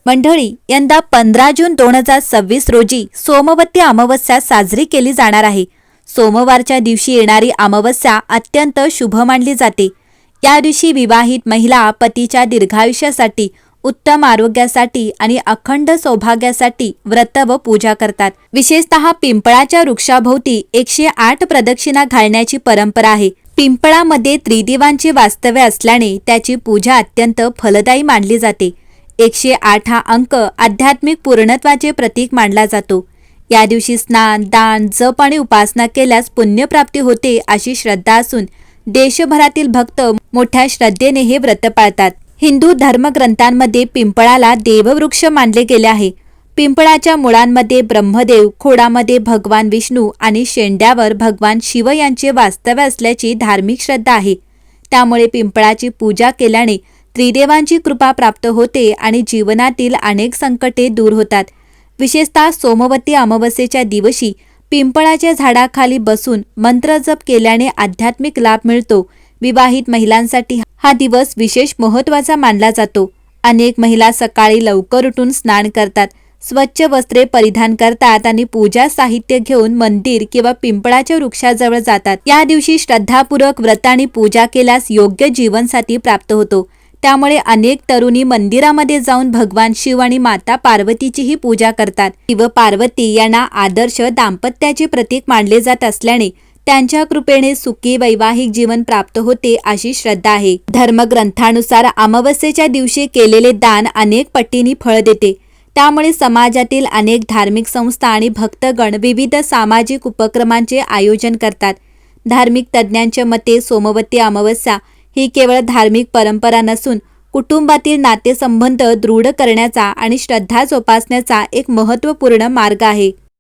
मंडळी, यंदा 15 जून 2026 रोजी सोमवती अमावस्या साजरी केली जाणार आहे। सोमवारच्या दिवशी येणारी अमावस्या अत्यंत शुभ मानली जाते। या दिवशी विवाहित महिला पतीच्या दीर्घायुष्यासाठी, उत्तम आरोग्यासाठी आणि अखंड सौभाग्यासाठी व्रत व पूजा करतात। विशेषतः पिंपळाच्या वृक्षाभोवती 108 प्रदक्षिणा घालण्याची परंपरा आहे। पिंपळामध्ये त्रिदेवांचे वास्तव्य असल्याने त्याची पूजा अत्यंत फलदायी मानली जाते। 108 हा अंक आध्यात्मिक पूर्णत्वाचे प्रतीक मानला जातो। या दिवशी स्नान, दान, जप आणि उपासना केल्यास पुण्यप्राप्ती होते अशी श्रद्धा असून देशभरातील भक्त मोठ्या श्रद्धेने हे व्रत पाळतात। हिंदू धर्मग्रंथांमध्ये पिंपळाला देववृक्ष मानले गेले आहे। पिंपळाच्या मुळांमध्ये ब्रह्मदेव, खोडामध्ये भगवान विष्णू आणि शेंड्यावर भगवान शिव यांचे वास्तव्य असल्याची धार्मिक श्रद्धा आहे। त्यामुळे पिंपळाची पूजा केल्याने त्रिदेवांची कृपा प्राप्त होते आणि जीवनातील अनेक संकटे दूर होतात। विशेषतः सोमवती अमावस्येच्या दिवशी पिंपळाच्या झाडाखाली बसून मंत्रजप केल्याने आध्यात्मिक लाभ मिळतो। विवाहित महिलांसाठी हा दिवस विशेष महत्त्वाचा मानला जातो। अनेक महिला सकाळी लवकर उठून स्नान करतात, स्वच्छ वस्त्रे परिधान करतात आणि पूजा साहित्य घेऊन मंदिर किंवा पिंपळाच्या वृक्षाजवळ जातात। या दिवशी श्रद्धापूर्वक व्रत आणि पूजा केल्यास योग्य जीवनसाथी प्राप्त होतो। त्यामुळे अनेक तरुणी मंदिरामध्ये जाऊन भगवान शिव आणि माता पार्वतीचीही पूजा करतात। शिव पार्वती यांना आदर्श दाम्पत्याचे प्रतीक मानले जात असल्याने त्यांच्या कृपेने सुखी वैवाहिक जीवन प्राप्त होते अशी श्रद्धा आहे। धर्मग्रंथानुसार अमावस्येच्या दिवशी केलेले दान अनेक पटींनी फळ देते। त्यामुळे समाजातील अनेक धार्मिक संस्था आणि भक्तगण विविध सामाजिक उपक्रमांचे आयोजन करतात। धार्मिक तज्ज्ञांच्या मते सोमवती अमावस्या ही केवळ धार्मिक परंपरा नसून कुटुंबातील नातेसंबंध दृढ करण्याचा आणि श्रद्धा जोपासण्याचा एक महत्त्वपूर्ण मार्ग आहे।